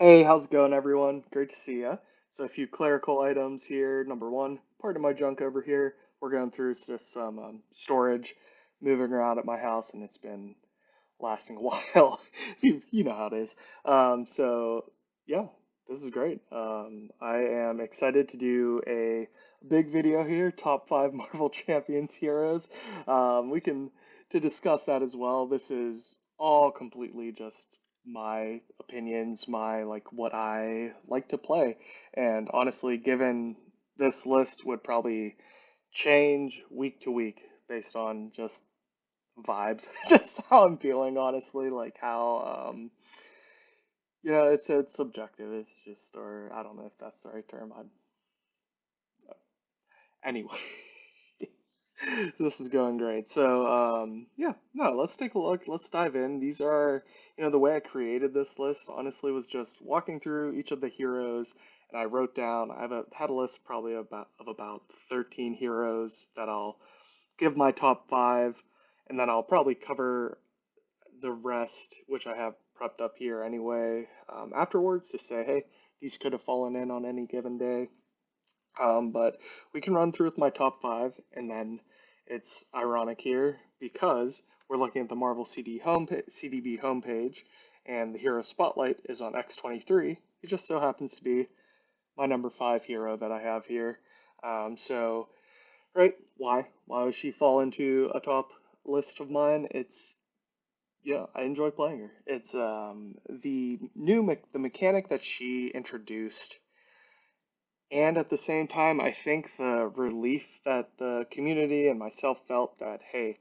Hey, how's it going, everyone? Great to see ya. So, a few clerical items here. Number one, part of my junk over here. We're going through just some storage, moving around at my house, and it's been lasting a while. You know how it is. So, yeah, this is great. I am excited to do a big video here, top five Marvel Champions heroes. We can to discuss that as well. This is all completely just my opinions, my like what I like to play. And honestly, given this list would probably change week to week based on just vibes, just how I'm feeling, honestly, like how it's subjective. It's just, or I don't know if that's the right term. I Anyway, this is going great. So yeah, no, let's take a look. Let's dive in. These are, the way I created this list, honestly, was just walking through each of the heroes, and I wrote down. Had a list probably about 13 heroes that I'll give my top five, and then I'll probably cover the rest, which I have prepped up here anyway, afterwards to say, hey, these could have fallen in on any given day. But we can run through with my top five, and then it's ironic here because we're looking at the Marvel CDB homepage, and the hero spotlight is on X-23. It just so happens to be my number five hero that I have here. So, right, why? Why would she fall into a top list of mine? Yeah, I enjoy playing her. It's the mechanic that she introduced, and at the same time, I think the relief that the community and myself felt that, hey,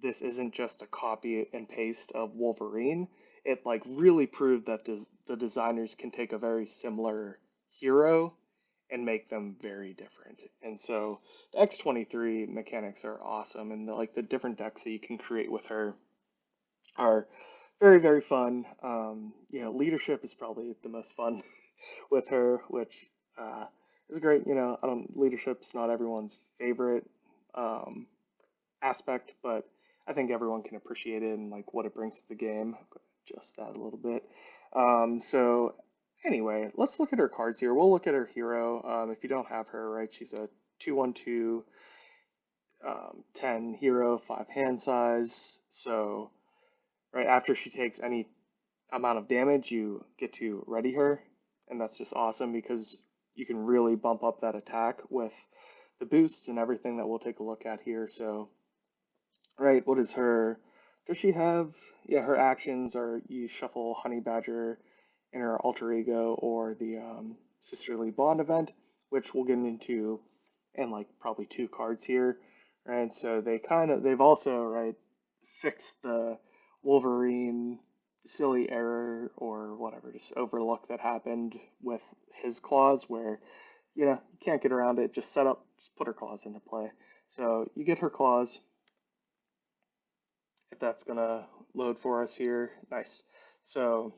this isn't just a copy and paste of Wolverine. It like really proved that the designers can take a very similar hero and make them very different. And so the X-23 mechanics are awesome, and the different decks that you can create with her are very, very fun. Leadership is probably the most fun with her, which uh, is great. I don't leadership's not everyone's favorite um, aspect, but I think everyone can appreciate it and like what it brings to the game. Adjust that a little bit. So anyway, let's look at her cards here. We'll look at her hero. If you don't have her, right, she's a 2/1/2 10 hero, 5 hand size. So right after she takes any amount of damage, you get to ready her, and that's just awesome because you can really bump up that attack with the boosts and everything that we'll take a look at here. So, right, what is her? Does she have? Yeah, her actions are you shuffle Honey Badger in her alter ego or the Sisterly Bond event, which we'll get into in like probably two cards here, right? So they've also right fixed the Wolverine silly error or whatever, just overlook that happened with his claws where, you can't get around it. Just put her claws into play. So you get her claws, if that's gonna load for us here. Nice. So,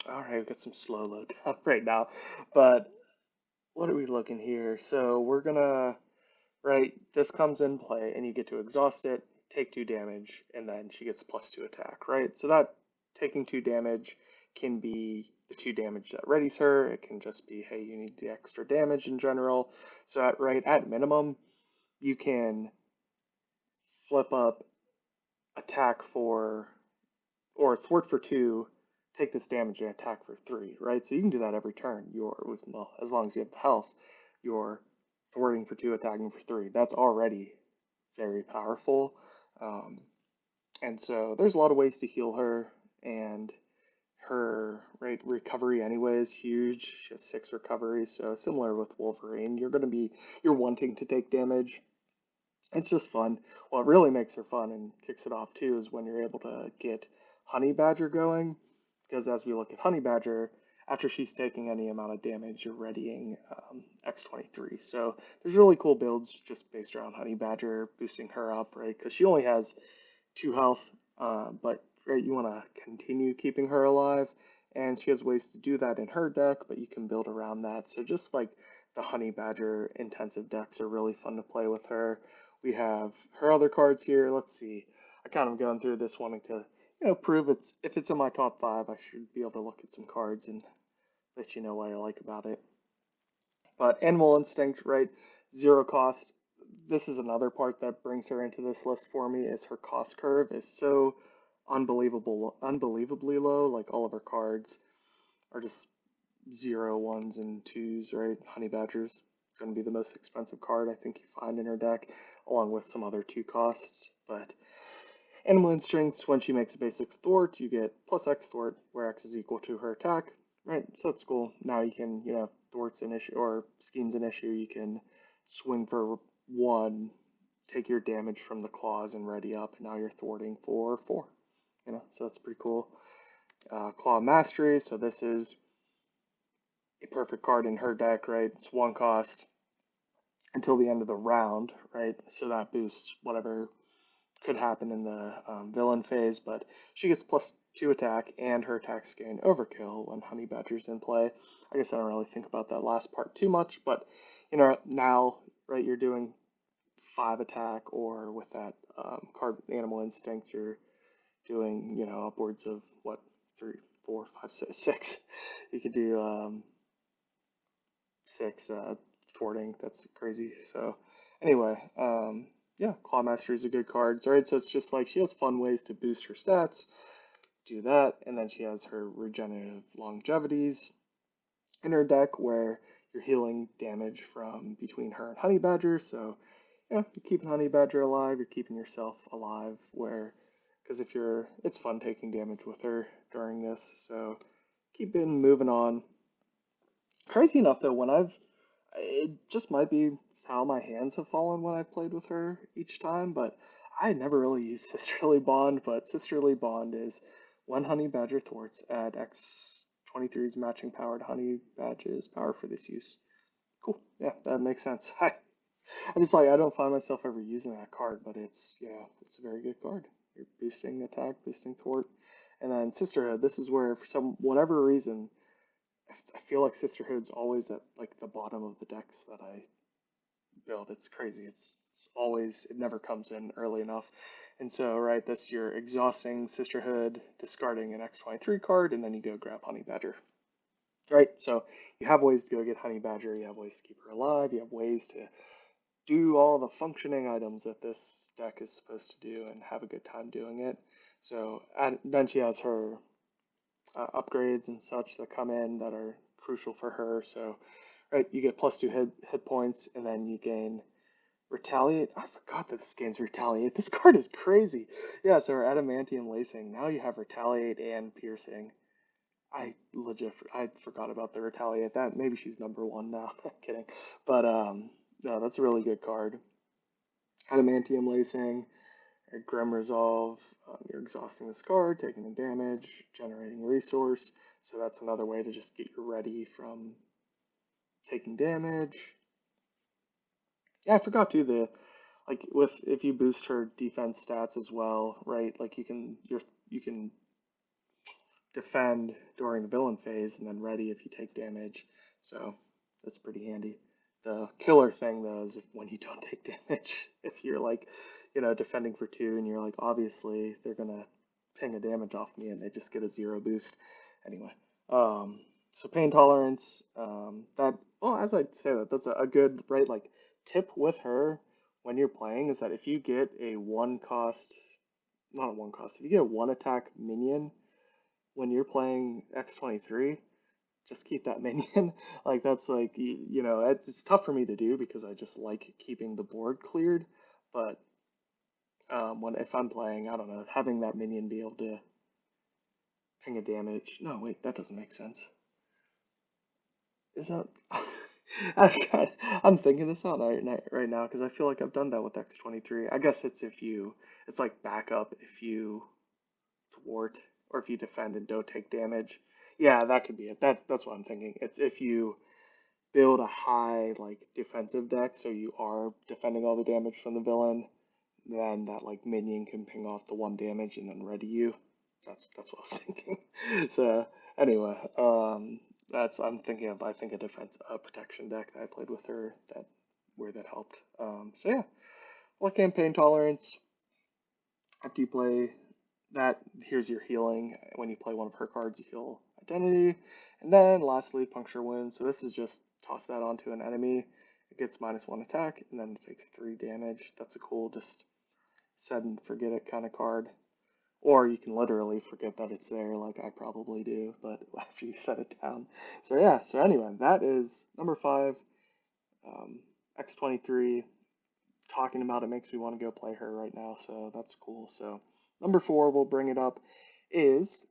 all right, we've got some slow load up right now, but what are we looking here? So we're gonna, right, this comes in play and you get to exhaust it, take 2 damage, and then she gets +2 attack, right? So that taking 2 damage can be the 2 damage that readies her. It can just be, hey, you need the extra damage in general. So at minimum, you can flip up attack for or thwart for 2, take this damage and attack for 3, right? So you can do that every turn. Well, as long as you have the health, you're thwarting for 2, attacking for 3. That's already very powerful. Um, and so there's a lot of ways to heal her, and her right recovery anyway is huge. She has 6 recoveries, so similar with Wolverine, you're wanting to take damage. It's just fun. What really makes her fun and kicks it off too is when you're able to get Honey Badger going, because as we look at Honey Badger, after she's taking any amount of damage, you're readying X-23. So there's really cool builds just based around Honey Badger, boosting her up, right? Because she only has 2 health, but right, you want to continue keeping her alive, and she has ways to do that in her deck, but you can build around that. So just like the Honey Badger intensive decks are really fun to play with her. We have her other cards here. Let's see. I kind of going through this wanting to prove if it's in my top five, I should be able to look at some cards and let you know what I like about it. But Animal Instinct, right? Zero cost. This is another part that brings her into this list for me is her cost curve is so unbelievably low. Like all of her cards are just zero ones and twos, right? Honey Badger's going to be the most expensive card I think you find in her deck, along with some other two costs. But Animal Instincts, when she makes a basic thwart, you get plus X thwart, where X is equal to her attack. Right, so that's cool. Now you can, thwarts an issue or schemes an issue. You can swing for one, take your damage from the claws and ready up. And now you're thwarting for four. So that's pretty cool. Claw Mastery. So this is a perfect card in her deck, right? It's one cost until the end of the round, right? So that boosts whatever could happen in the villain phase, but she gets +2 attack, and her attacks gain overkill when Honey Badger's in play. I guess I don't really think about that last part too much, but now, right, you're doing 5 attack, or with that card Animal Instinct, you're doing, upwards of what, 3, 4, 5, 6, 6. You could do 6 thwarting. That's crazy. So, anyway, yeah, Claw Mastery is a good card. Right, so it's just like she has fun ways to boost her stats. Do that, and then she has her regenerative longevities in her deck where you're healing damage from between her and Honey Badger. So, you're keeping Honey Badger alive, you're keeping yourself alive. Because it's fun taking damage with her during this. So, keep it moving on. Crazy enough, though, it just might be how my hands have fallen when I've played with her each time, but I never really used Sisterly Bond. But Sisterly Bond is when Honey Badger thwarts, add X23's matching power to Honey Badger's power for this use. Cool. Yeah, that makes sense. I just I don't find myself ever using that card, but it's a very good card. You're boosting attack, boosting thwart. And then Sisterhood, this is where for some whatever reason I feel like Sisterhood's always at like the bottom of the decks that I build. It's crazy. It never comes in early enough. And so, right, this you're exhausting Sisterhood, discarding an X23 card, and then you go grab Honey Badger. Right? So you have ways to go get Honey Badger, you have ways to keep her alive, you have ways to do all the functioning items that this deck is supposed to do and have a good time doing it. So, and then she has her upgrades and such that come in that are crucial for her. So, right, you get +2 hit points, and then you gain Retaliate. I forgot that this gains Retaliate. This card is crazy. Yeah, so her Adamantium Lacing. Now you have Retaliate and Piercing. I forgot about the Retaliate. That maybe she's number one now. Kidding, but no, that's a really good card. Adamantium Lacing. Grim Resolve, you're exhausting this card, taking the damage, generating a resource. So that's another way to just get you ready from taking damage. Yeah, I forgot too the if you boost her defense stats as well, right? Like you can defend during the villain phase and then ready if you take damage. So that's pretty handy. The killer thing though is when you don't take damage, if you're defending for 2 and you're like, obviously they're gonna ping a damage off me and they just get a 0 boost. Anyway, so pain tolerance, as I say that's a good, right, like tip with her when you're playing is that if you get a one cost, not a one cost, if you get a one attack minion when you're playing X23, just keep that minion. Like that's it's tough for me to do because I just like keeping the board cleared. But if I'm playing, I don't know, having that minion be able to ping a damage. No, wait, that doesn't make sense. Is that? I'm thinking this out right now because I feel like I've done that with X23. I guess it's like backup if you thwart or if you defend and don't take damage. Yeah, that could be it. That's what I'm thinking. It's if you build a high like defensive deck, so you are defending all the damage from the villain, then that like minion can ping off the one damage and then ready you. That's what I was thinking. So anyway, that's I'm thinking of I think a protection deck that I played with her that helped. So yeah, what campaign tolerance after you play that here's your healing. When you play one of her cards, you heal identity. And then lastly, puncture wound. So this is just toss that onto an enemy. It gets -1 attack, and then it takes 3 damage. That's a cool, just set and forget it kind of card. Or you can literally forget that it's there, like I probably do, but after you set it down. So yeah, so anyway, that is number 5, X23. Talking about it makes me want to go play her right now, so that's cool. So number 4, we'll bring it up, is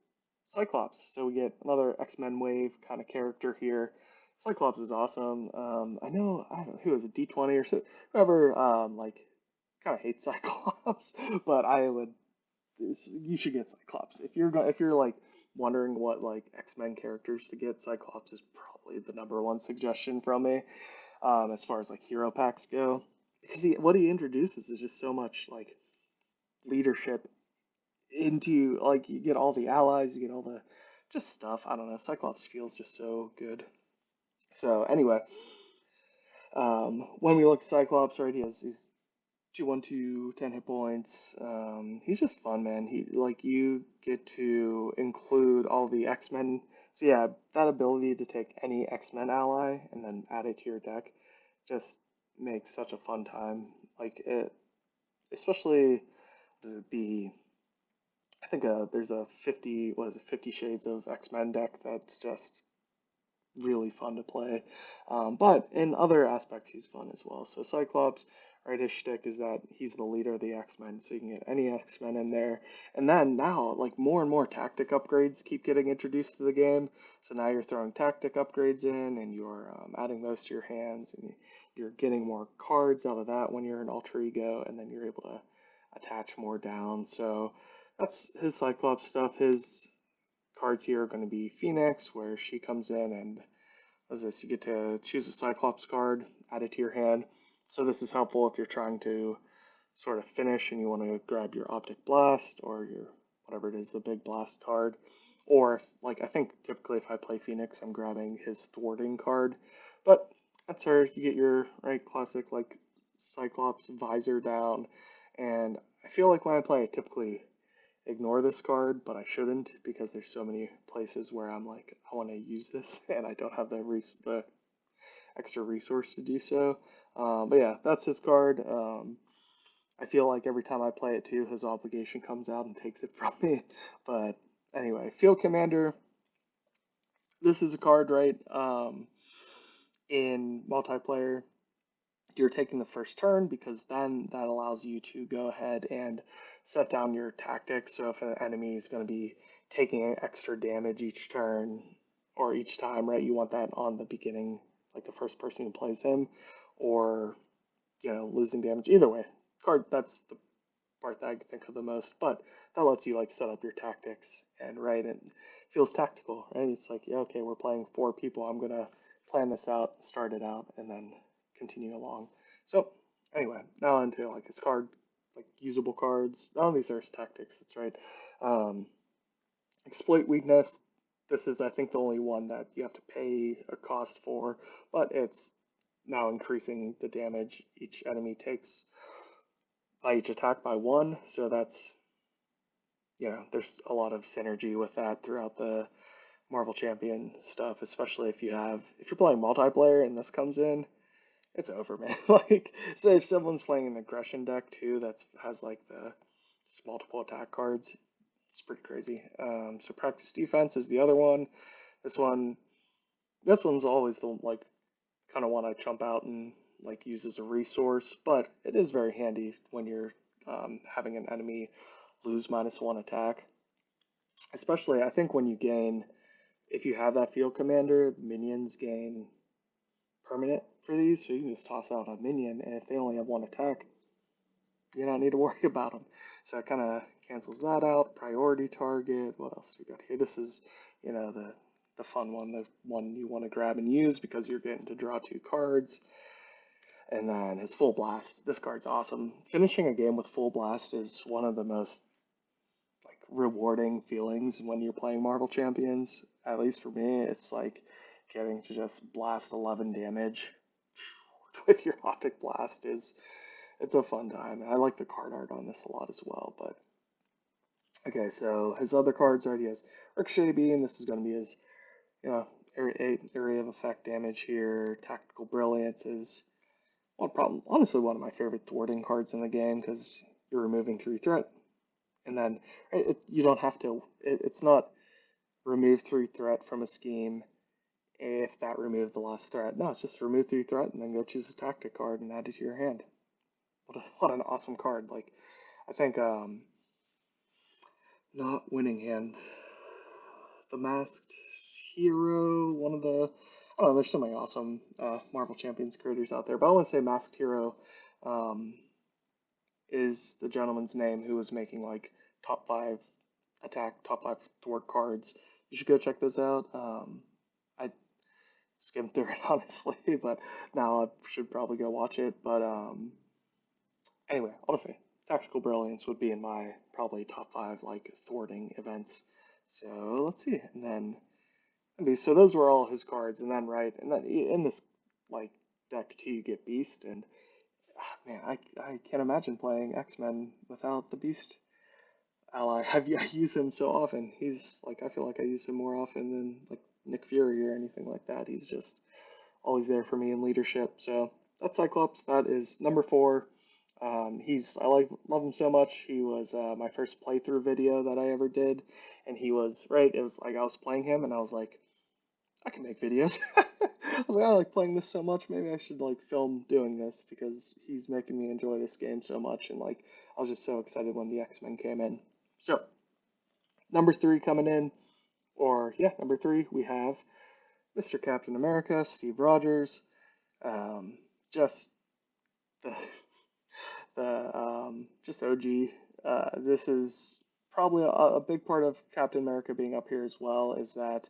Cyclops. So we get another X-Men wave kind of character here. Cyclops is awesome. I know, I don't know, who is it, D20 or so, whoever, like, kind of hates Cyclops, but I would, you should get Cyclops. If you're like wondering what like X-Men characters to get, Cyclops is probably the number one suggestion from me, as far as like hero packs go, because what he introduces is just so much like leadership into, like, you get all the allies, you get all the just stuff. I don't know. Cyclops feels just so good. So anyway, when we look at Cyclops, right, he's 2/1/2, 10 hit points. He's just fun, man. He, like, you get to include all the X-Men. So yeah, that ability to take any X-Men ally and then add it to your deck just makes such a fun time. Like it, especially the I think there's a 50, what is it, 50 Shades of X-Men deck that's just really fun to play. But in other aspects, he's fun as well. So Cyclops, right, his shtick is that he's the leader of the X-Men, so you can get any X-Men in there. And then now, like, more and more tactic upgrades keep getting introduced to the game. So now you're throwing tactic upgrades in, and you're adding those to your hands, and you're getting more cards out of that when you're an alter ego, and then you're able to attach more down. So that's his Cyclops stuff. His cards here are going to be Phoenix, where she comes in and does this. You get to choose a Cyclops card, add it to your hand. So this is helpful if you're trying to sort of finish and you want to grab your Optic Blast or your whatever it is, the big blast card. Or if, like, I think typically if I play Phoenix, I'm grabbing his thwarting card. But that's her. You get your right classic like Cyclops visor down, and I feel like when I play, I typically ignore this card, but I shouldn't because there's so many places where I'm like, I want to use this and I don't have the extra resource to do so. But yeah, that's his card. I feel like every time I play it too, his obligation comes out and takes it from me. But anyway, Field Commander. This is a card, right? In multiplayer, you're taking the first turn because then that allows you to go ahead and set down your tactics. So if an enemy is going to be taking extra damage each turn or each time, right, you want that on the beginning, like the first person who plays him, or losing damage. Either way, card, that's the part that I think of the most. But that lets you like set up your tactics, and right, it feels tactical, right? It's like, yeah, okay, we're playing 4 people. I'm gonna plan this out, start it out, and then continue along. So anyway, now into like his card, like usable cards. None of these are his tactics. That's right. Um, Exploit weakness. This is, I think, the only one that you have to pay a cost for, but it's now increasing the damage each enemy takes by each attack by 1. So that's, there's a lot of synergy with that throughout the Marvel Champion stuff, especially if you're playing multiplayer and this comes in, it's over, man. Like, so if someone's playing an aggression deck too, that's has like the just multiple attack cards, it's pretty crazy. So practice defense is the other one. This one, this one's always the like kind of one I jump out and like use as a resource, but it is very handy when you're having an enemy lose -1 attack. Especially, I think when you gain, if you have that field commander, minions gain permanent for these, so you can just toss out a minion, and if they only have 1 attack, you don't need to worry about them. So it kind of cancels that out. Priority target. What else we got here? This is, the fun one, the one you want to grab and use because you're getting to draw 2 cards. And then his full blast. This card's awesome. Finishing a game with full blast is one of the most like rewarding feelings when you're playing Marvel Champions. At least for me, it's like getting to just blast 11 damage with your optic blast is it's a fun time. I like the card art on this a lot as well, but Okay, so his other cards already has Ricochet Beam. This is going to be his, you know, area of effect damage here. Tactical Brilliance is honestly, one of my favorite thwarting cards in the game because you're removing 3 threat, and then you don't have to. It's not remove 3 threat from a scheme if that removed the last threat. No, it's just remove 3 threat and then go choose a tactic card and add it to your hand. What an awesome card! Like I think not winning hand, the Masked Hero, one of the I don't know. There's so many awesome Marvel Champions creators out there, but I want to say Masked Hero. Um, is the gentleman's name who was making like top 5 attack, top 5 thwart cards. You should go check those out. I skimmed through it honestly, but now I should probably go watch it. But anyway, honestly, Tactical Brilliance would be in my probably top 5 like thwarting events. So let's see, and then so those were all his cards, and then right, and then in this like deck too, you get Beast, and man, I can't imagine playing X-Men without the Beast ally. I use him so often. He's like I feel like I use him more often than like Nick Fury or anything like that. He's just always there for me in leadership. So that's Cyclops. That is number 4. I love him so much. He was my first playthrough video that I ever did, and he was right. It was like I was playing him, and I was like, I can make videos. I was like, I like playing this so much. Maybe I should like film doing this because he's making me enjoy this game so much. And like, I was just so excited when the X-Men came in. So number 3 coming in, or yeah, number 3 we have Mr. Captain America, Steve Rogers. Um, just the just OG. This is probably a big part of Captain America being up here as well. Is that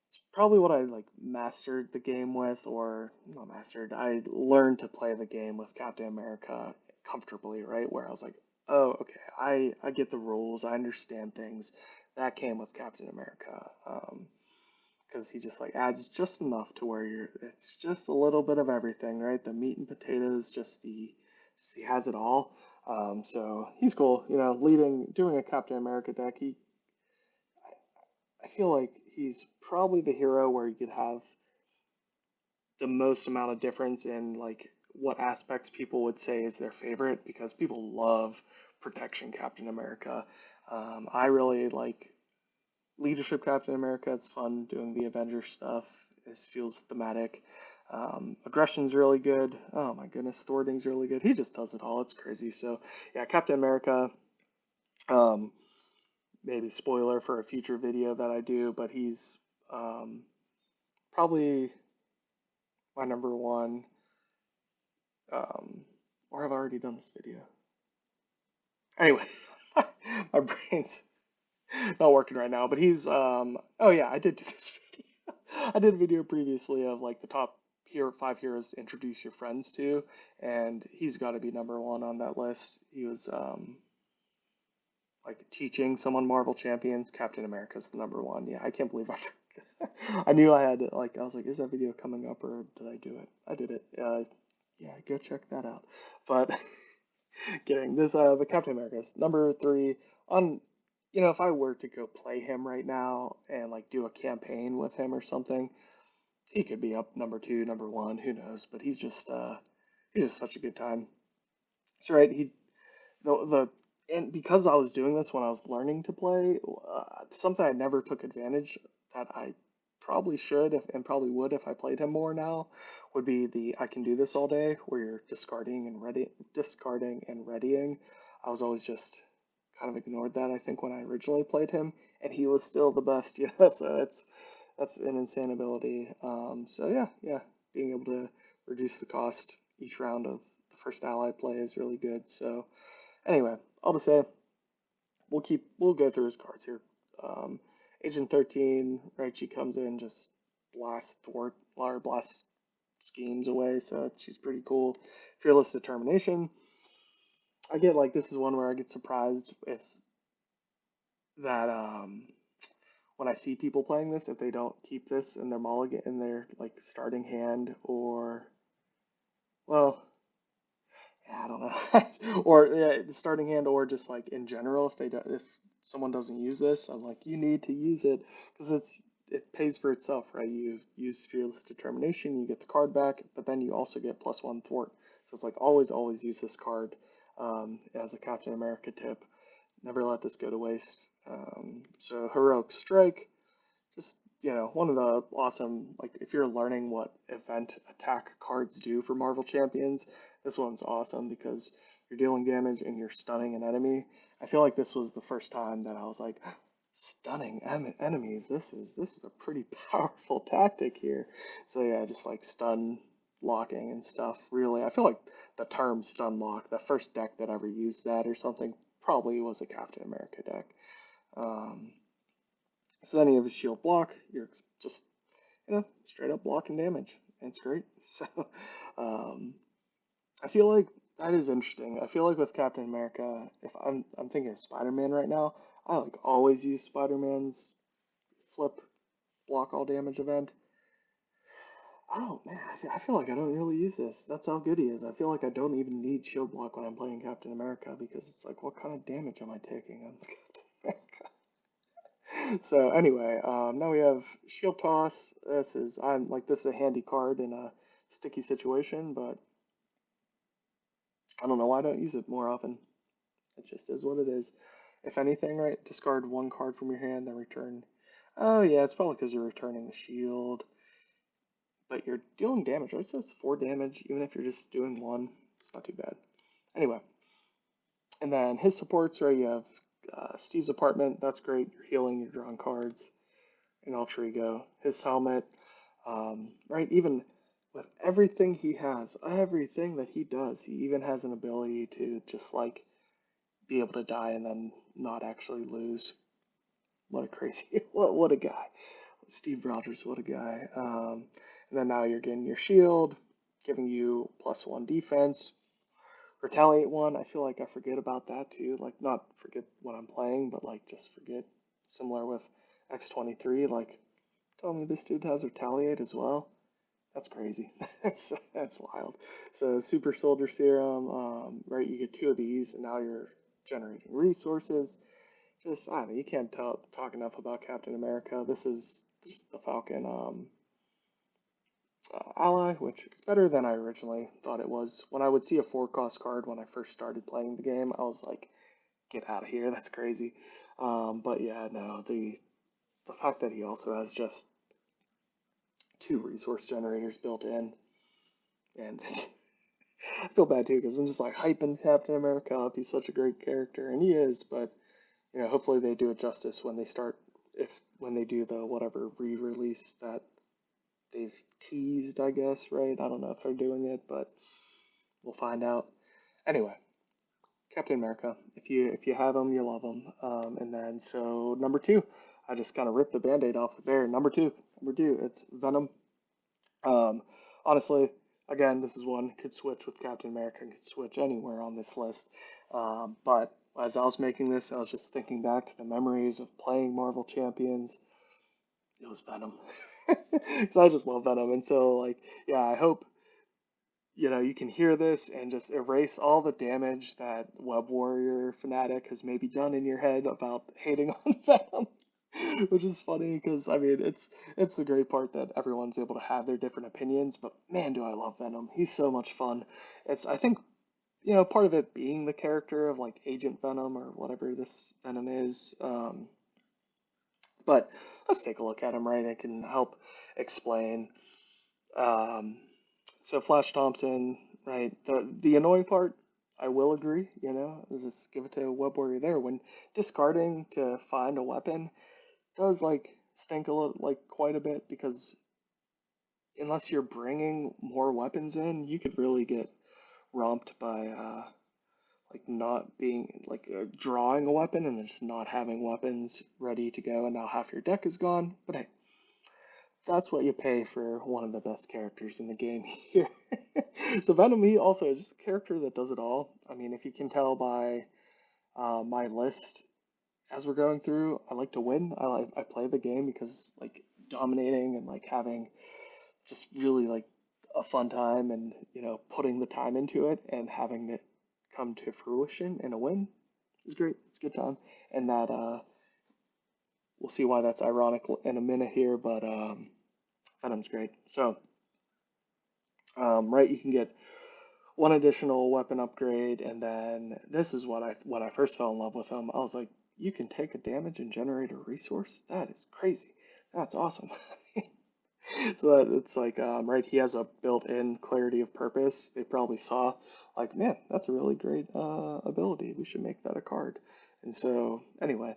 it's probably what I like mastered the game with, or not mastered. I learned to play the game with Captain America comfortably, right? Where I was like, oh, okay, I get the rules, I understand things. That came with Captain America, because he just like adds just enough to where it's just a little bit of everything, right? The meat and potatoes, just he has it all. So he's cool, doing a Captain America deck. I feel like he's probably the hero where you could have the most amount of difference in like what aspects people would say is their favorite because people love protection Captain America. I really like leadership Captain America. It's fun doing the Avengers stuff. It feels thematic. Aggression's really good. Oh my goodness, thwarting's really good. He just does it all. It's crazy. So yeah, Captain America. Um, Maybe spoiler for a future video that I do, but he's um, probably my number 1. Or have I already done this video? Anyway, my brain's not working right now, but oh yeah, I did do this video. I did a video previously of like the top 5 heroes to introduce your friends to, and he's got to be number 1 on that list. He was like teaching someone Marvel Champions. Captain America's the number 1. Yeah, I can't believe I knew I had like I was like, is that video coming up or did I do it? I did it. Yeah, go check that out. But kidding. But Captain America's number 3 on. If I were to go play him right now and like do a campaign with him or something, he could be up number 2, number 1. Who knows? But he's just such a good time. So right, the and because I was doing this when I was learning to play, something I never took advantage that I probably should and probably would if I played him more now would be the I can do this all day where you're discarding and readying. I was always just kind of ignored that I think when I originally played him, and he was still the best. So that's an insane ability. So yeah, being able to reduce the cost each round of the first ally play is really good. So anyway, I'll just say we'll go through his cards here. Um, Agent 13, right? She comes in, just blast schemes away, so she's pretty cool. Fearless Determination. I get like this is one where I get surprised if that when I see people playing this, if they don't keep this in their mulligan in their like starting hand, or well, yeah, I don't know. Or yeah, the starting hand, or just like in general, if someone doesn't use this, I'm like, you need to use it because it pays for itself, right? You use Fearless Determination, you get the card back, but then you also get +1 thwart. So it's like always use this card as a Captain America tip. Never let this go to waste. So Heroic Strike, just one of the awesome, like if you're learning what event attack cards do for Marvel Champions, this one's awesome because you're dealing damage and you're stunning an enemy. I feel like this was the first time that I was like, stunning enemies. This is a pretty powerful tactic here. So yeah, just like stun locking and stuff. Really, I feel like the term stun lock, the first deck that ever used that or something, probably was a Captain America deck. Um, so then you have a shield block. You're just straight up blocking damage. And it's great. So um, I feel like that is interesting. I feel like with Captain America, if I'm thinking of Spider-Man right now, I like always use Spider-Man's flip block all damage event. Oh man, I feel like I don't really use this. That's how good he is. I feel like I don't even need shield block when I'm playing Captain America because it's like, what kind of damage am I taking on Captain America? So anyway, now we have shield toss. This is a handy card in a sticky situation, but I don't know why I don't use it more often. It just is what it is. If anything, right, discard one card from your hand, then return. Oh yeah, it's probably because you're returning the shield, but you're dealing damage, right? It says 4 damage, even if you're just doing one. It's not too bad. Anyway, and then his supports, right? You have Steve's apartment. That's great. You're healing. You're drawing cards. And Alter Ego, his helmet, right? Even with everything he has, everything that he does, he even has an ability to just like be able to die and then not actually lose. What a crazy, what a guy. Steve Rogers, what a guy. And then now you're getting your shield, giving you +1 defense. Retaliate 1, I feel like I forget about that too. Like, not forget when I'm playing, but like just forget. Similar with X-23, like, tell me this dude has Retaliate as well. That's crazy. That's wild. So Super Soldier Serum, right? You get 2 of these, and now you're generating resources. Just I don't know. You can't talk enough about Captain America. This is just the Falcon ally, which is better than I originally thought it was. When I would see a 4-cost card when I first started playing the game, I was like, "Get out of here! That's crazy." But yeah, no. The fact that he also has just 2 resource generators built in, and I feel bad too because I'm just like hyping Captain America up. He's such a great character, and he is. But hopefully they do it justice when they start, if when they do the whatever re-release that they've teased, I guess, right? I don't know if they're doing it, but we'll find out. Anyway, Captain America. If you have him, you love him. And then so number 2, I just kind of ripped the band-aid off of there. Number two, it's Venom. Um, Honestly, again, this is one could switch with Captain America and could switch anywhere on this list. But as I was making this, I was just thinking back to the memories of playing Marvel Champions. It was Venom, because I just love Venom, and so like, yeah, I hope you can hear this and just erase all the damage that Web Warrior fanatic has maybe done in your head about hating on Venom. Which is funny because I mean it's the great part that everyone's able to have their different opinions, but man, do I love Venom. He's so much fun. It's I think part of it being the character of like Agent Venom or whatever this Venom is. But let's take a look at him, right? It can help explain. Um, so Flash Thompson, right? The annoying part, I will agree, is just give it to Web Warrior there. When discarding to find a weapon does like stink a little, like quite a bit because unless you're bringing more weapons in, you could really get romped by like not being like drawing a weapon and then just not having weapons ready to go, and now half your deck is gone. But hey, that's what you pay for one of the best characters in the game here. So Venom, he also is just a character that does it all. I mean, if you can tell by my list as we're going through, I like to win. I play the game because like dominating and like having just really like a fun time and putting the time into it and having it come to fruition in a win. is great. It's a good time, and that we'll see why that's ironic in a minute here, but Venom's great. So right, you can get one additional weapon upgrade, and then this is what I when I first fell in love with him. I was like, you can take a damage and generate a resource. That is crazy. That's awesome. So that it's like right, he has a built-in clarity of purpose. They probably saw like, man, that's a really great ability. We should make that a card. And so anyway,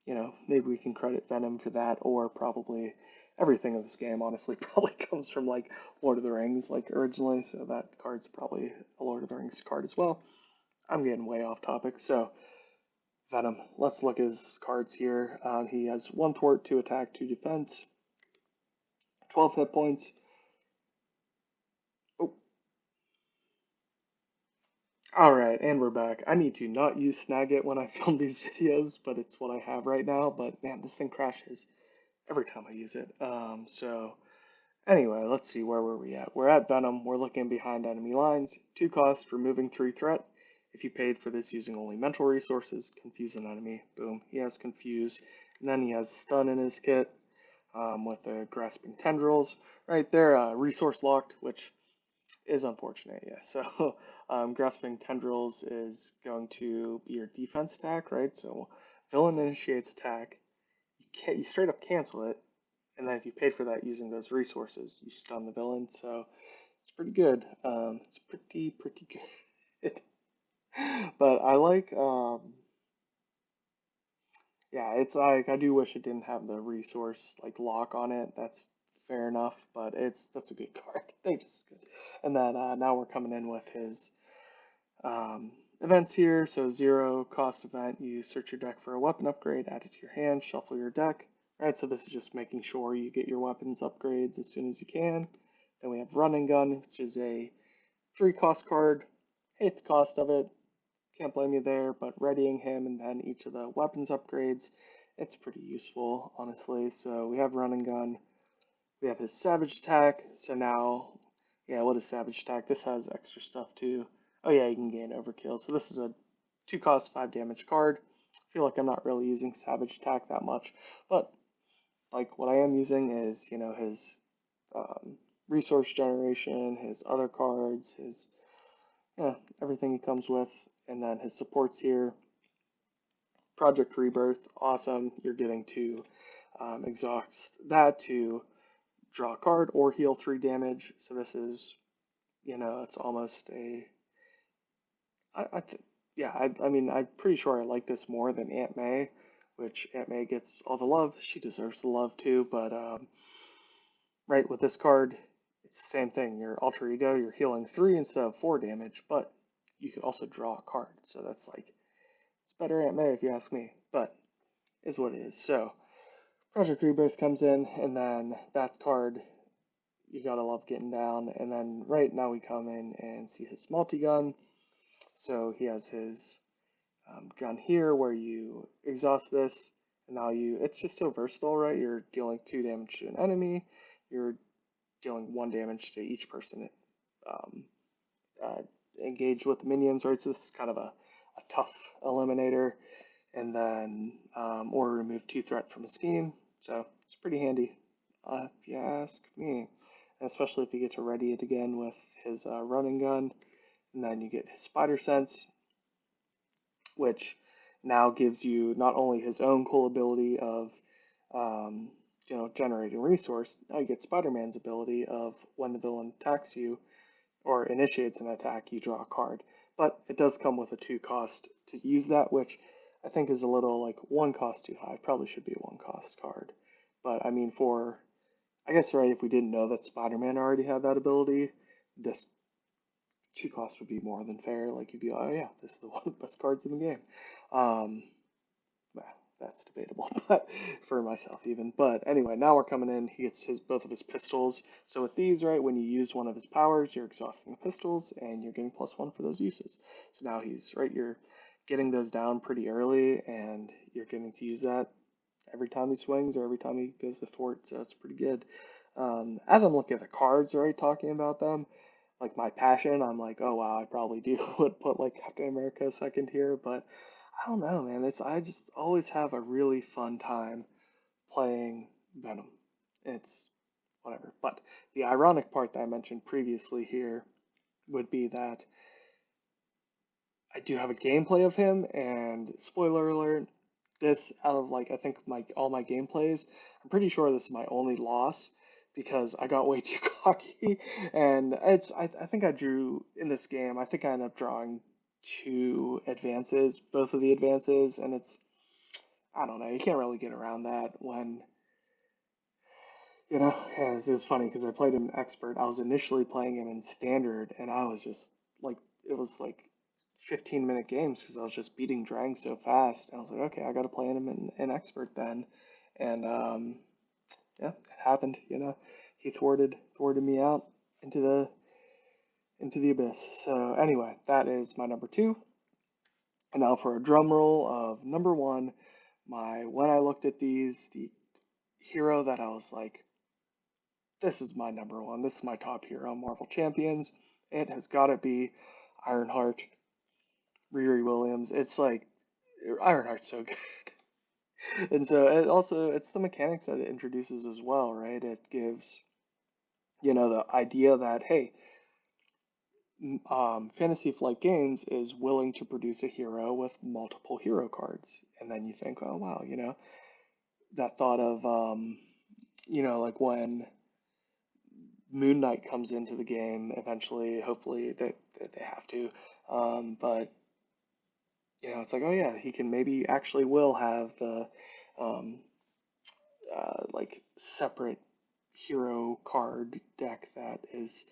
maybe we can credit Venom for that, or probably everything in this game, honestly, probably comes from like Lord of the Rings, like originally, so that card's probably a Lord of the Rings card as well. I'm getting way off topic, so Venom, let's look at his cards here. He has 1 thwart, 2 attack, 2 defense, 12 hit points. Oh, alright, and we're back. I need to not use Snagit when I film these videos, but it's what I have right now, but man, this thing crashes every time I use it. So anyway, let's see, where were we at? We're at Venom. We're looking behind enemy lines. 2 cost, removing 3 threat. If you paid for this using only mental resources, confuse an enemy. Boom, he has confuse. And then he has stun in his kit with the grasping tendrils. Right there, resource locked, which is unfortunate, yeah. So grasping tendrils is going to be your defense attack, right? So villain initiates attack. You straight up cancel it, and then if you paid for that using those resources, you stun the villain. So it's pretty good. It's pretty good. But I like, yeah, it's like I do wish it didn't have the resource like lock on it. That's fair enough, but that's a good card. They're just good. And then now we're coming in with his events here. So 0 cost event, you search your deck for a weapon upgrade, add it to your hand, shuffle your deck. Right, so this is just making sure you get your weapons upgrades as soon as you can. Then we have Run and Gun, which is a 3 cost card. Hate the cost of it, can't blame you there, but readying him and then each of the weapons upgrades, it's pretty useful, honestly. So we have Run and Gun, we have his Savage Attack. So now, yeah, what is Savage Attack? This has extra stuff too. Oh yeah, you can gain Overkill. So this is a 2 cost 5 damage card. I feel like I'm not really using Savage Attack that much, but like what I am using is, his resource generation, his other cards, his everything he comes with, and then his supports here. Project Rebirth, awesome. You're getting to exhaust that to draw a card or heal 3 damage. So this is, it's almost a. I yeah, I mean, I'm pretty sure I like this more than Aunt May, which Aunt May gets all the love. She deserves the love too, but right with this card, it's the same thing. Your alter ego, you're healing 3 instead of 4 damage, but you can also draw a card. So that's like, it's better Aunt May if you ask me, but is what it is. So Project Rebirth comes in, and then that card you gotta love getting down. And then right now we come in and see his multi-gun. So he has his gun here where you exhaust this, and now it's just so versatile, right? You're dealing 2 damage to an enemy, you're dealing 1 damage to each person um, uh, engaged with the minions, right? So this is kind of a tough eliminator, and then or remove 2 threat from a scheme. So it's pretty handy, if you ask me. And especially if you get to ready it again with his running gun, and then you get his spider sense, which now gives you not only his own cool ability of um, generating resource. Now you get Spider-Man's ability of when the villain attacks you or initiates an attack, you draw a card. But it does come with a 2 cost to use that, which I think is a little like 1 cost too high. Probably should be a 1 cost card. But I mean, I guess, right, if we didn't know that Spider-Man already had that ability, this 2 cost would be more than fair. Like, you'd be like, oh yeah, this is one of the best cards in the game. Um, well, that's debatable, but for myself even. But anyway, now we're coming in. He gets both of his pistols. So with these, right, when you use one of his powers, you're exhausting the pistols, and you're getting +1 for those uses. So now you're getting those down pretty early, and you're getting to use that every time he swings or every time he goes to fort. So it's pretty good. As I'm looking at the cards, right, talking about them, like my passion, I'm like, oh wow, I probably do would put like Captain America second here, but I don't know, man. It's I just always have a really fun time playing Venom. It's whatever. But the ironic part that I mentioned previously here would be that I do have a gameplay of him, and spoiler alert, this out of like I think my all my gameplays, I'm pretty sure this is my only loss because I got way too cocky, and I think I drew in this game. I think I ended up drawing two advances, both of the advances, and it's I don't know. You can't really get around that when it's funny because I played him expert. I was initially playing him in standard, and I was just like, it was like 15-minute games because I was just beating Drang so fast. And I was like, okay, I got to play him in expert then, and yeah, it happened. He thwarted me out into the abyss. So anyway, that is my number two. And now for a drum roll of number one, when I looked at these, the hero that I was like, this is my number one. This is my top hero on Marvel Champions. It has got to be Ironheart, Riri Williams. It's like Ironheart's so good. And so it's the mechanics that it introduces as well, right? It gives, the idea that, hey, Fantasy Flight Games is willing to produce a hero with multiple hero cards. And then you think, oh, wow, that thought of, like when Moon Knight comes into the game eventually. Hopefully that they have to. But it's like, oh yeah, he can maybe actually will have the um, like separate hero card deck that is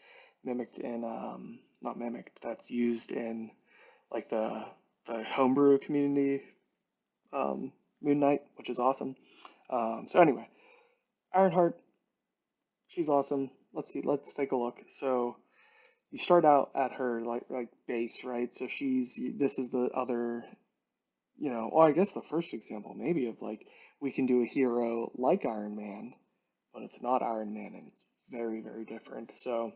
mimicked in not mimicked, that's used in like the homebrew community um, Moon Knight, which is awesome. So anyway, Ironheart, she's awesome. Let's see, let's take a look. So you start out at her like base, right? So this is the other, well, I guess the first example maybe of like we can do a hero like Iron Man, but it's not Iron Man and it's very, very different. So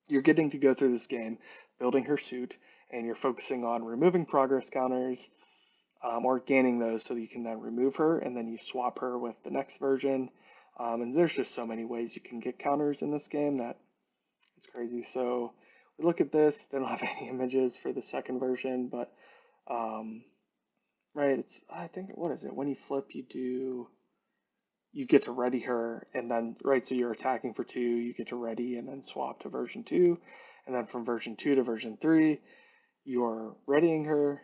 you're getting to go through this game building her suit and you're focusing on removing progress counters, or gaining those so that you can then remove her and then you swap her with the next version. And there's just so many ways you can get counters in this game that it's crazy. So we look at this. They don't have any images for the second version, but um, right, it's I think what is it? When you flip, you get to ready her, and then right, so you're attacking for two. You get to ready and then swap to version two, and then from version two to version three, you're readying her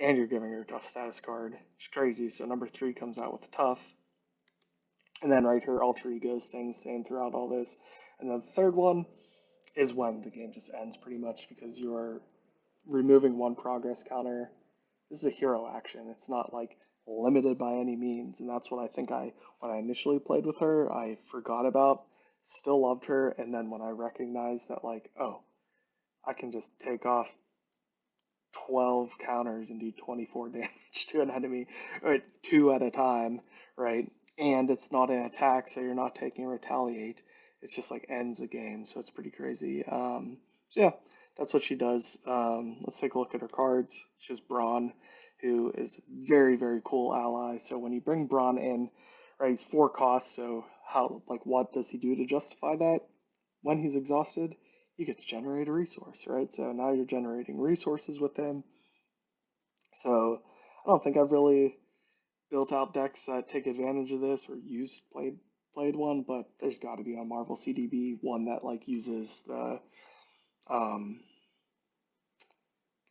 and you're giving her a tough status card. It's crazy. So number three comes out with the tough, and then right, her alter ego is staying the same throughout all this, and then the third one is when the game just ends pretty much because you're removing one progress counter. This is a hero action. It's not like limited by any means, and that's what I think when I initially played with her, I forgot about. Still loved her, and then when I recognized that, like, oh, I can just take off 12 counters and do 24 damage to an enemy, or two at a time, right? And it's not an attack, so you're not taking a retaliate. It's just like ends a game, so it's pretty crazy. So yeah, that's what she does. Let's take a look at her cards. She has Brawn, who is very, very cool ally. So when you bring Brawn in, right, he's four costs. So what does he do to justify that? When he's exhausted, you get to generate a resource, right? So now you're generating resources with him. So I don't think I've really built out decks that take advantage of this or played one, but there's got to be on Marvel CDB one that like uses the um,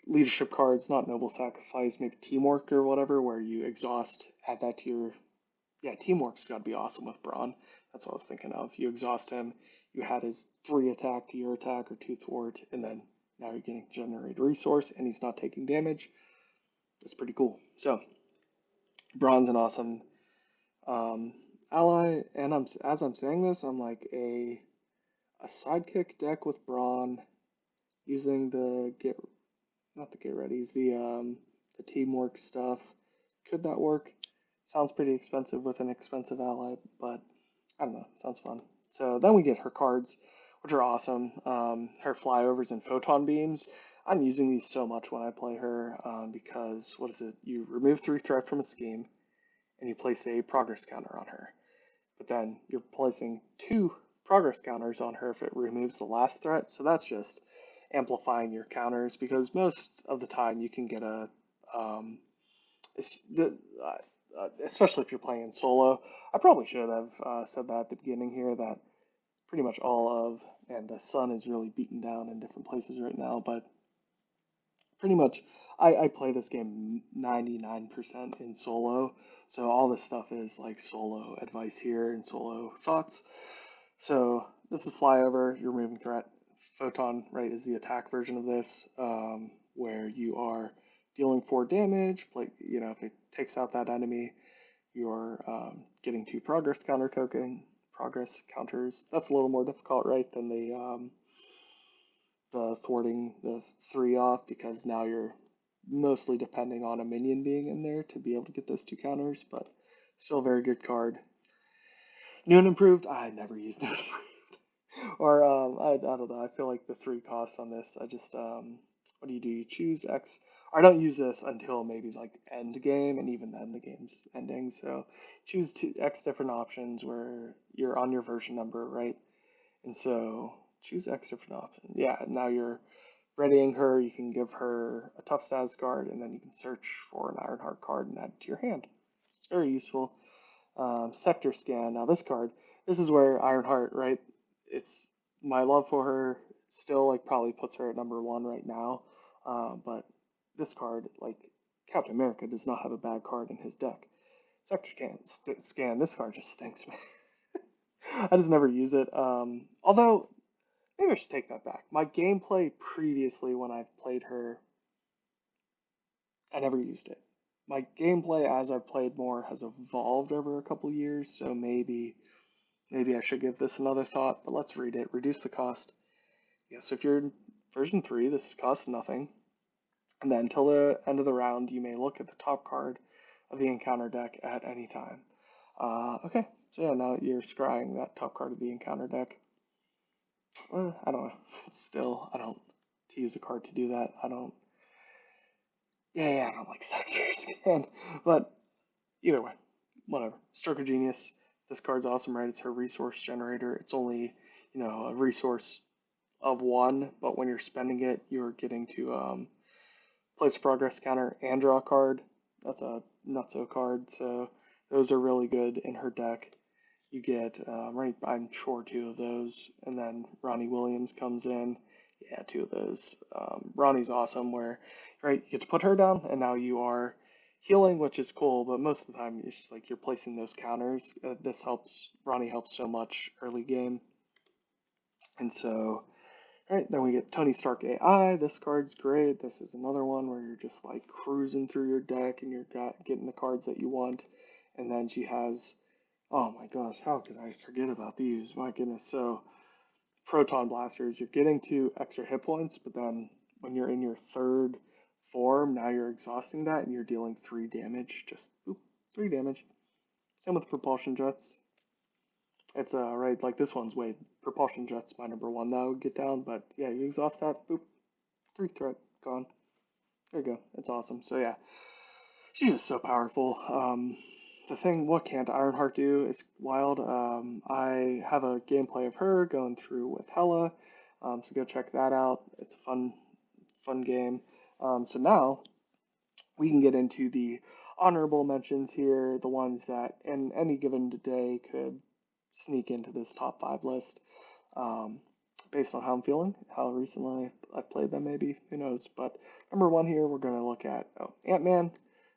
leadership cards, not noble sacrifice, maybe teamwork or whatever, where you exhaust, add that to your teamwork's got to be awesome with Braun. That's what I was thinking of. You exhaust him, you had his three attack to your attack or two thwart, and then now you're getting to generate a resource, and he's not taking damage. That's pretty cool. So Braun's an awesome ally, and as I'm saying this, I'm like a sidekick deck with Braun using the not the get readies, the teamwork stuff. Could that work? Sounds pretty expensive with an expensive ally, but I don't know. Sounds fun. So then we get her cards, which are awesome. Her flyovers and photon beams. I'm using these so much when I play her because what is it? You remove 3 threat from a scheme and you place a progress counter on her. But then you're placing 2 progress counters on her if it removes the last threat. So that's just amplifying your counters because most of the time you can get a um, especially if you're playing in solo. I probably should have said that at the beginning here that pretty much all of, and the sun is really beaten down in different places right now, but pretty much I play this game 99% in solo. So all this stuff is like solo advice here and solo thoughts. So this is flyover, you're moving threat. Photon, right, is the attack version of this, where you are dealing 4 damage. Like, if it takes out that enemy, you're getting 2 progress counters. That's a little more difficult, right, than the thwarting the 3 off because now you're mostly depending on a minion being in there to be able to get those 2 counters, but still a very good card. New and improved, I never used new and improved. Or I don't know. I feel like the 3 costs on this. I just what do? You choose X. I don't use this until maybe like end game, and even then the game's ending. So choose X different options where you're on your version number, right? And so choose X different options. Yeah, now you're readying her. You can give her a tough status card, and then you can search for an Ironheart card and add it to your hand. It's very useful. Sector Scan. Now this card, this is where Ironheart, right? It's my love for her still like probably puts her at number 1 right now. But this card, like Captain America, does not have a bad card in his deck. Sector Scan. This card just stinks, man. I just never use it. Although maybe I should take that back. My gameplay previously when I've played her, I never used it. My gameplay as I've played more has evolved over a couple years, so maybe I should give this another thought, but let's read it. Reduce the cost. Yeah, so if you're in version 3, this costs nothing. And then until the end of the round, you may look at the top card of the encounter deck at any time. Okay, so yeah, now you're scrying that top card of the encounter deck. I don't know. Still, I don't to use a card to do that. I don't. Yeah, I don't like Sector Scan, but either way, whatever. Stroke of Genius. This card's awesome, right? It's her resource generator. It's only, a resource of 1, but when you're spending it, you're getting to place a progress counter and draw a card. That's a nutso card, so those are really good in her deck. You get, right, I'm sure 2 of those, and then Ronnie Williams comes in. Yeah, 2 of those. Ronnie's awesome, where, right, you get to put her down, and now you are healing, which is cool, but most of the time it's just like you're placing those counters. This helps, Ronnie helps so much early game. And so, all right, then we get Tony Stark AI. This card's great. This is another one where you're just like cruising through your deck and you're getting the cards that you want. And then she has, oh my gosh, how could I forget about these? My goodness. So, Proton Blasters, you're getting 2 extra hit points, but then when you're in your 3rd form, now you're exhausting that and you're dealing 3 damage. Just, boop, 3 damage. Same with Propulsion Jets. It's right, like this one's way. Propulsion Jet's my number 1 that I would get down, but yeah, you exhaust that, boop, 3 threat, gone. There you go. It's awesome. So yeah, she's just so powerful. The thing, what can't Ironheart do is wild. I have a gameplay of her going through with Hela, so go check that out. It's a fun game. So now we can get into the honorable mentions here, the ones that in any given day could sneak into this top 5 list. Um, Based on how I'm feeling, how recently I've played them, maybe, who knows. But number 1 here, we're going to look at Ant-Man.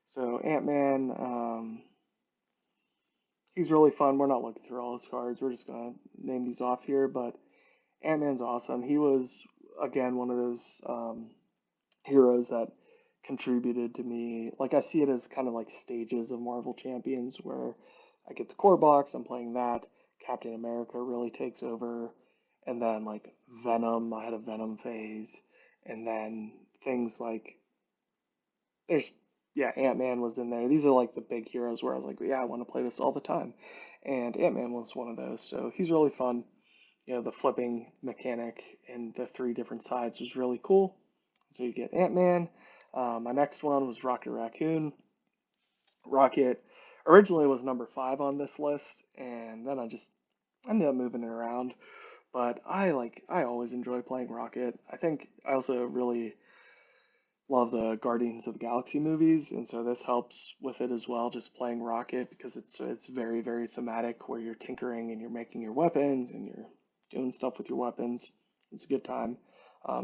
So Ant-Man, he's really fun. We're not looking through all his cards. We're just going to name these off here. But Ant-Man's awesome. He was, again, one of those heroes that contributed to me. Like, I see it as kind of like stages of Marvel Champions where I get the core box, I'm playing that. Captain America really takes over. And then, like, Venom, I had a Venom phase. And then things like, there's, yeah, Ant-Man was in there. These are like the big heroes where I was like, yeah, I want to play this all the time. And Ant-Man was one of those. So he's really fun. The flipping mechanic and the 3 different sides was really cool. So you get Ant-Man. My next one was Rocket Raccoon. Rocket originally was number 5 on this list, and then I just ended up moving it around. But I always enjoy playing Rocket. I think I also really love the Guardians of the Galaxy movies, and so this helps with it as well, just playing Rocket because it's very, very thematic where you're tinkering and you're making your weapons and you're doing stuff with your weapons. It's a good time.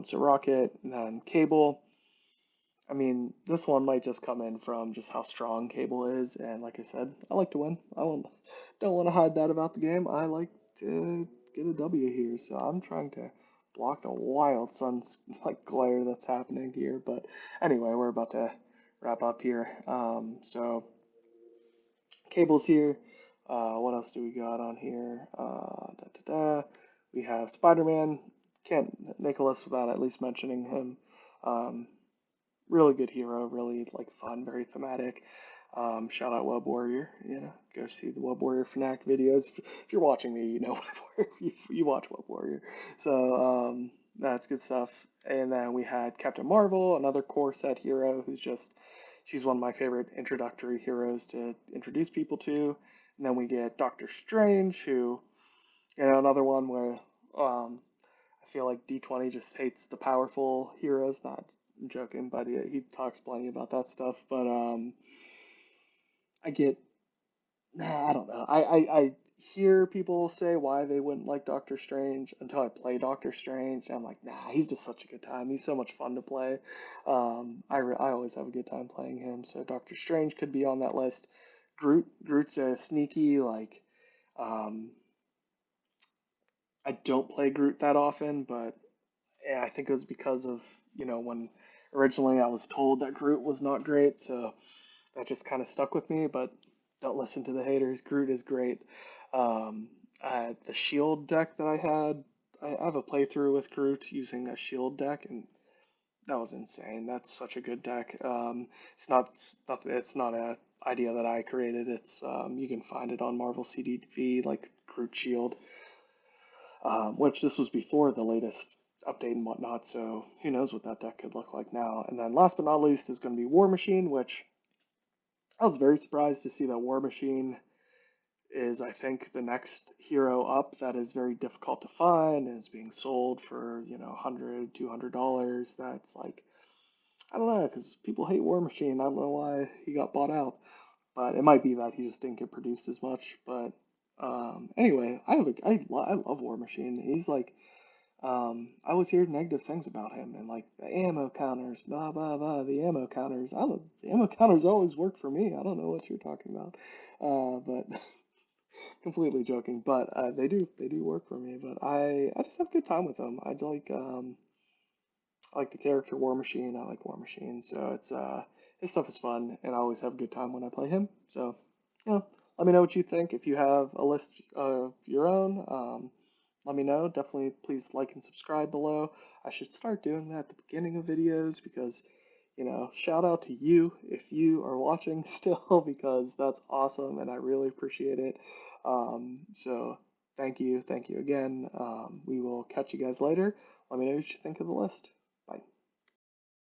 So Rocket, and then Cable. I mean, this one might just come in from just how strong Cable is, and like I said, I like to win. Don't want to hide that about the game. I like to get a W here, so I'm trying to block the wild sun's like glare that's happening here. But anyway, we're about to wrap up here. So Cable's here. What else do we got on here? We have Spider-Man. Can't make a list without at least mentioning him. Um, Really good hero, really like fun, very thematic. Shout out Web Warrior, go see the Web Warrior Fnac videos. If you're watching me, you know Web Warrior, you watch Web Warrior. So that's good stuff. And then we had Captain Marvel, another core set hero she's one of my favorite introductory heroes to introduce people to. And then we get Doctor Strange, who, another one where I feel like D20 just hates the powerful heroes. Not joking, but he talks plenty about that stuff. But I get, I don't know. I hear people say why they wouldn't like Doctor Strange until I play Doctor Strange. I'm like, nah, he's just such a good time. He's so much fun to play. I always have a good time playing him. So Doctor Strange could be on that list. Groot's a sneaky like. Um, I don't play Groot that often, but yeah, I think it was because of, when originally I was told that Groot was not great, so that just kind of stuck with me, but don't listen to the haters. Groot is great. The shield deck that I had, I have a playthrough with Groot using a shield deck, and that was insane. That's such a good deck. It's not a idea that I created. You can find it on Marvel CDV, like Groot Shield, which this was before the latest update and whatnot, so who knows what that deck could look like now. And then last but not least is going to be War Machine, which I was very surprised to see that War Machine is, I think, the next hero up that is very difficult to find and is being sold for, $100, $200. That's like, I don't know, because people hate War Machine. I don't know why he got bought out, but it might be that he just didn't get produced as much. But anyway, I love War Machine. He's like, I always hear negative things about him and like the ammo counters, blah blah blah. The ammo counters, I don't. The ammo counters always work for me. I don't know what you're talking about, but completely joking. But they do work for me. But I just have a good time with them. I like the character War Machine. I like War Machine, so his stuff is fun, and I always have a good time when I play him. So, let me know what you think. If you have a list of your own, let me know. Definitely, please like and subscribe below. I should start doing that at the beginning of videos because, shout out to you if you are watching still because that's awesome and I really appreciate it. So thank you again. We will catch you guys later. Let me know what you think of the list.